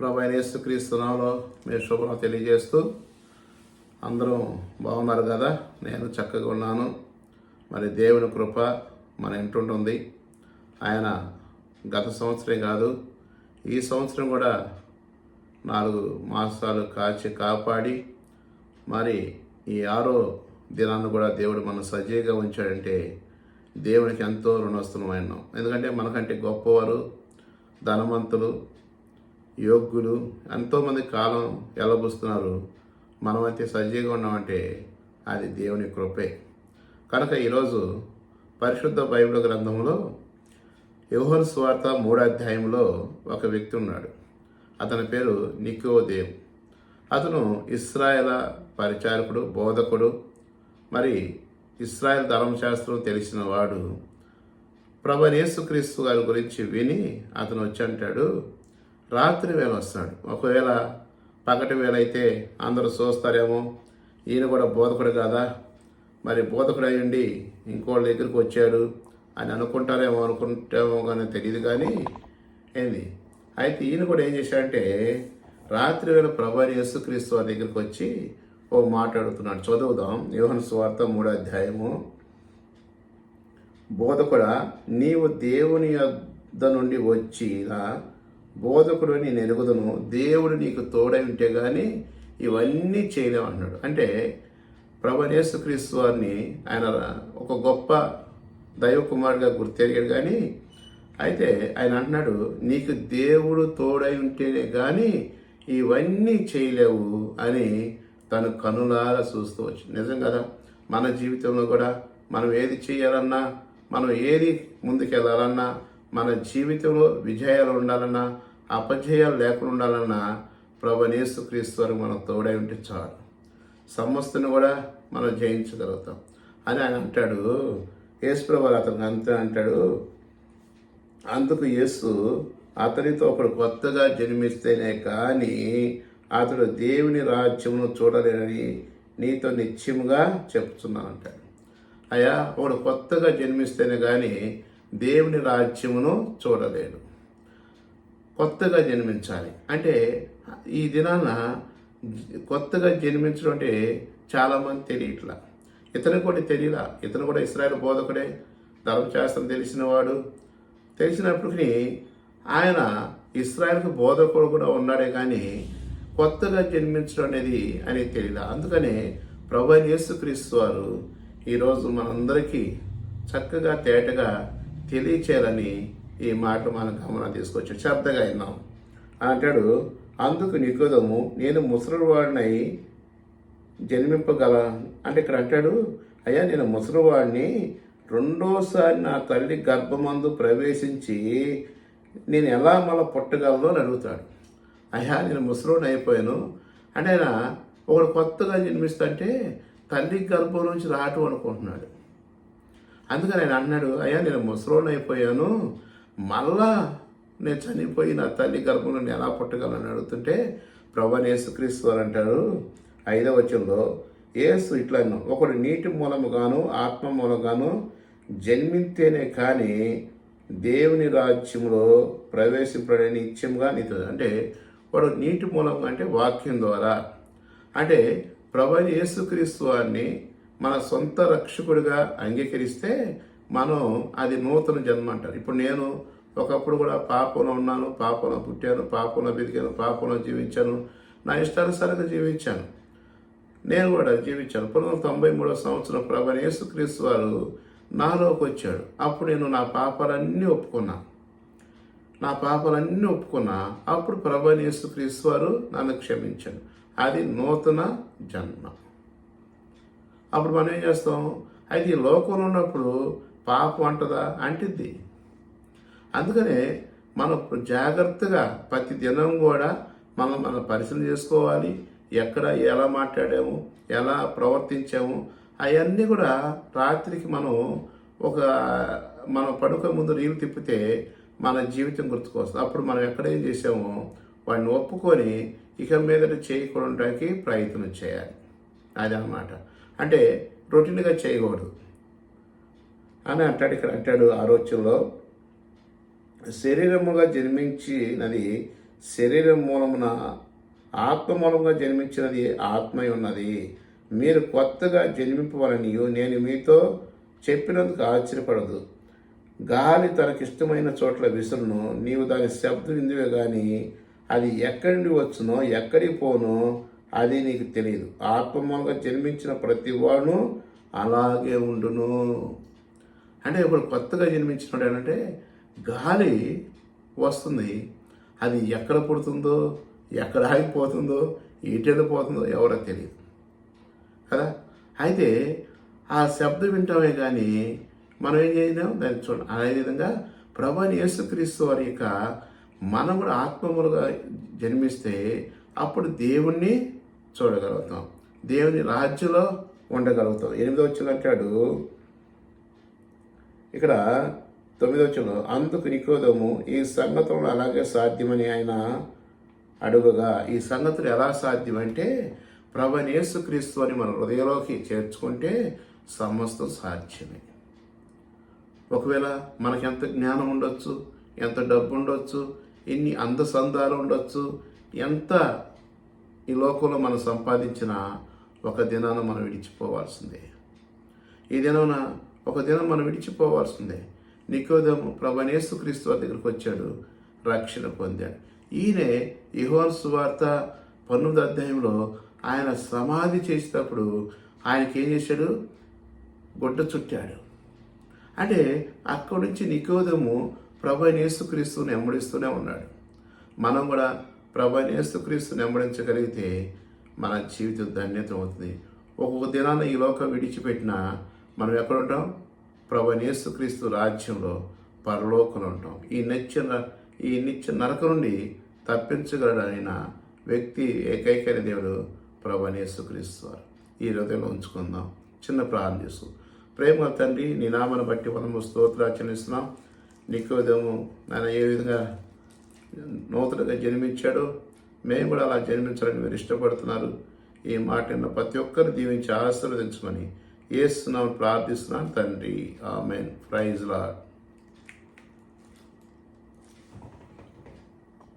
ప్రభు అయిన యేసుక్రీస్తు నామములో మీ శుభం తెలియజేస్తూ అందరం బాగున్నారు కదా. నేను చక్కగా ఉన్నాను. మరి దేవుని కృప మన ఇంటుంటుంది. ఆయన గత సంవత్సరం కాదు, ఈ సంవత్సరం కూడా 4 మాసాలు కాపాడి మరి ఈ 6వ దినాన్ని కూడా దేవుడు మనం సజీవంగా ఉంచాడంటే దేవునికి ఎంతో రుణస్తులమైనాం. ఎందుకంటే మనకంటే గొప్పవారు, ధనవంతులు, యోగ్యులు ఎంతోమంది కాలం ఎలబుస్తున్నారు. మనమైతే సజీవంగా ఉన్నామంటే అది దేవుని కృపే. కనుక ఈరోజు పరిశుద్ధ బైబిల్ గ్రంథంలో యోహాను సువార్త 3వ అధ్యాయంలో ఒక వ్యక్తి ఉన్నాడు. అతని పేరు నికోదేము. అతను ఇశ్రాయేల్ పరిచారకుడు, బోధకుడు, మరి ఇశ్రాయేల్ ధర్మశాస్త్రం తెలిసిన వాడు. ప్రభువైన యేసుక్రీస్తు గారి గురించి విని అతను వచ్చి అంటాడు, రాత్రి వేళ వస్తాడు. ఒకవేళ పగటి వేళ అయితే అందరూ చూస్తారేమో, ఈయన కూడా బోధకుడు కాదా, మరి బోధకుడు అయ్యుండి ఇంకోళ్ళ దగ్గరికి వచ్చాడు అని అనుకుంటారేమో కానీ తెలియదు. కానీ ఏంది అయితే ఈయన కూడా ఏం చేశాడంటే రాత్రి వేళ ప్రభువైన యేసుక్రీస్తు వారి దగ్గరికి వచ్చి ఓ మాట్లాడుతున్నాడు. చదువుదాం. యోహాను సువార్త 3వ అధ్యాయము. బోధకుడా, నీవు దేవుని యొద్ద నుండి వచ్చిన బోధకుడు నేను ఎరుగుదును, దేవుడు నీకు తోడై ఉంటే కానీ ఇవన్నీ చేయలేము అన్నాడు. అంటే ప్రభువైన యేసుక్రీస్తు వారిని ఆయన ఒక గొప్ప దైవ కుమారుడిగా గుర్తెరిగాడు. కానీ అయితే ఆయన అంటున్నాడు, నీకు దేవుడు తోడై ఉంటేనే కానీ ఇవన్నీ చేయలేవు అని తను కనులారా చూస్తూ వచ్చి. నిజం కదా, మన జీవితంలో కూడా మనం ఏది చేయాలన్నా, మనం ఏది ముందుకెళ్ళాలన్నా, మన జీవితంలో విజయాలు ఉండాలన్నా, అపజయాలు లేకుండా ఉండాలన్నా ప్రభువైన యేసుక్రీస్తు వారు మనం తోడై ఉంటే చాలు, సమస్తను కూడా మనం జయించగలుగుతాం అని ఆయన అంటాడు. యేసుప్రభు అతను అంతే అంటాడు. అందుకు యేసు, అతనితో ఒకడు కొత్తగా జన్మిస్తేనే కానీ అతడు దేవుని రాజ్యమును చూడలేనని నీతో నిశ్చయముగా చెప్తున్నాను అంటాడు. అయ్యా, ఒకడు కొత్తగా జన్మిస్తేనే కానీ దేవుని రాజ్యమును చూడలేడు. కొత్తగా జన్మించాలి అంటే ఈ దినాన కొత్తగా జన్మించడం అంటే చాలామంది తెలియట్లా. ఇతను కూడా తెలియలా. ఇతను కూడా ఇశ్రాయేలు బోధకుడే, ధర్మశాస్త్రం తెలిసినవాడు. తెలిసినప్పటికీ ఆయన ఇశ్రాయేలుకు బోధకుడు కూడా ఉన్నాడే కానీ కొత్తగా జన్మించడం అనేది అనేది తెలియదు. అందుకనే ప్రభువైన యేసుక్రీస్తు వారు ఈరోజు మనందరికీ చక్కగా తేటగా తెలియచేయాలని ఈ మాట మన గమనం తీసుకొచ్చాడు. శ్రద్ధగా విన్నాం. అంటాడు, అందుకు నికోదేము, నేను ముసలివాడినై జన్మింపగల అంటే ఇక్కడ అంటాడు, అయ్యా నేను ముసలివాడిని, రెండోసారి నా తల్లి గర్భమందు ప్రవేశించి నేను ఎలా మళ్ళీ పుట్టగలను అని అడుగుతాడు. అయ్యా నేను ముసలివాడిని అయిపోయాను అంటే ఆయన ఒకడు కొత్తగా జన్మిస్తుంటే తల్లి గర్భం నుంచి రావటం అనుకుంటున్నాడు. అందుకని ఆయన అన్నాడు, అయ్యా నేను ముసలివాడిని అయిపోయాను, మళ్ళా నేను చనిపోయి నా తల్లి గర్భం నుండి ఎలా పుట్టగలను అడుగుతుంటే ప్రభువైన యేసుక్రీస్తు వారు అంటారు 5వ వచనంలో, యేసు ఇట్లా అన్నాం, ఒకడు నీటి మూలముగాను ఆత్మ మూలముగాను జన్మింతేనే కానీ దేవుని రాజ్యంలో ప్రవేశింపడని నిత్యంగా నీతో. అంటే వాడు నీటి మూలంగా అంటే వాక్యం ద్వారా, అంటే ప్రభువైన యేసుక్రీస్తు వారిని మన సొంత రక్షకుడిగా అంగీకరిస్తే మనం అది నూతన జన్మ అంటారు. ఇప్పుడు నేను ఒకప్పుడు కూడా పాపంలో ఉన్నాను, పాపంలో పుట్టాను, పాపంలో బతికాను, పాపంలో జీవించాను, నా ఇష్టానుసారంగా జీవించాను. నేను కూడా జీవించాను. 1993వ సంవత్సరం ప్రభువైన యేసుక్రీస్తు వారు నాలోకి వచ్చాడు. అప్పుడు నేను నా పాపాలన్నీ ఒప్పుకున్నా. అప్పుడు ప్రభువైన యేసుక్రీస్తు వారు నన్ను క్షమించాడు. అది నూతన జన్మ. అప్పుడు మనం ఏం చేస్తాం, అయితే ఈ లోకంలో ఉన్నప్పుడు పాపం అంటదా అంటిద్ది. అందుకనే మనం జాగ్రత్తగా ప్రతి దినం కూడా మనం పరిశీలన చేసుకోవాలి. ఎక్కడ ఎలా మాట్లాడాము, ఎలా ప్రవర్తించాము, అవన్నీ కూడా రాత్రికి మనం పడుకునే ముందు రీలు తిప్పితే మన జీవితం గుర్తుకొస్తుంది. అప్పుడు మనం ఎక్కడ ఏం చేసామో వాడిని ఒప్పుకొని ఇక మీదట చేయకూడడానికి ప్రయత్నం చేయాలి. అది అన్నమాట. అంటే రొటీన్గా చేయకూడదు అని అంటాడు. ఇక్కడ అంటాడు 6వ వచనంలో, శరీరముగా జన్మించినది శరీరం మూలమున ఆత్మ మూలంగా జన్మించినది ఆత్మై ఉన్నది. మీరు కొత్తగా జన్మింపవలని నేను మీతో చెప్పినందుకు ఆశ్చర్యపడదు. గాలి తనకిష్టమైన చోట్ల విసురును, నీవు దాని శబ్దం విందువే కానీ అది ఎక్కడి నుండి వచ్చునో ఎక్కడికి పోనో అది నీకు తెలియదు. ఆత్మ మూలంగా జన్మించిన ప్రతి వాడును అలాగే ఉండును. అంటే ఇప్పుడు కొత్తగా జన్మించినాడు అంటే గాలి వస్తుంది, అది ఎక్కడ పుడుతుందో ఎక్కడ ఆగిపోతుందో ఎటు వెళ్ళిపోతుందో ఎవరో తెలియదు కదా. అయితే ఆ శబ్దం వింటామే కానీ మనం ఏం చేయలేం దాన్ని చూడ. అదేవిధంగా ప్రభువైన యేసుక్రీస్తు వారి యొక్క మనం కూడా ఆత్మములుగా జన్మిస్తే అప్పుడు దేవుణ్ణి చూడగలుగుతాం, దేవుని రాజ్యంలో ఉండగలుగుతాం. 8వ వచనం అంటాడు ఇక్కడ, 9వ వచనం, అందుకు నికోదేము ఈ సంగతులు అలాగే సాధ్యమని ఆయన అడుగగా, ఈ సంగతులు ఎలా సాధ్యమంటే ప్రభువైన యేసుక్రీస్తు అని మన హృదయంలోకి చేర్చుకుంటే సమస్తం సాధ్యమే. ఒకవేళ మనకి ఎంత జ్ఞానం ఉండొచ్చు, ఎంత డబ్బు ఉండొచ్చు, ఎన్ని అందసందాలు ఉండొచ్చు, ఎంత ఈ లోకంలో మనం సంపాదించిన ఒక దినాన మనం విడిచిపోవాల్సిందే. ఈ దినాన ఒక దినం మనం విడిచిపోవాల్సిందే. నికోదేము ప్రభువైన యేసుక్రీస్తు వారి దగ్గరికి వచ్చాడు, రక్షణ పొందాడు. ఈయనే యోహాను సువార్త 19వ అధ్యాయంలో ఆయన సమాధి చేసేటప్పుడు ఆయనకి ఏం చేశాడు, గుడ్డ చుట్టాడు. అంటే అక్కడి నుంచి నికోదేము ప్రభువైన యేసుక్రీస్తుని వెంబడిస్తూనే ఉన్నాడు. మనం కూడా ప్రభువైన యేసుక్రీస్తుని వెంబడించగలిగితే మన జీవితం ధన్యత అవుతుంది. ఒక్కొక్క దినాన ఈ లోకం విడిచిపెట్టినా మనం ఎక్కడ ఉంటాం? ప్రభువైన యేసుక్రీస్తు రాజ్యంలో పరలోకంలో ఉంటాం. ఈ నిత్య నరక నుండి తప్పించగలడైన వ్యక్తి ఏకైకైన దేవుడు ప్రభువైన యేసుక్రీస్తు వారు. ఈ హృదయంలో ఉంచుకుందాం. చిన్న ప్రార్థన చేస్తూ, ప్రేమ తండ్రి, నీ నామను బట్టి మనము స్తోత్రాలు చెల్లిస్తున్నాం. నికోదేము ఆయన ఏ విధంగా నూతనగా జన్మించాడో మేము కూడా అలా జన్మించాలని మీరు ఇష్టపడుతున్నారు. ఈ మాట ప్రతి ఒక్కరు దీవించి ఆశీర్వదించమని యేసు నామమున ప్రార్థిస్తున్నాను తండ్రి. ఆమేన్. Praise lord.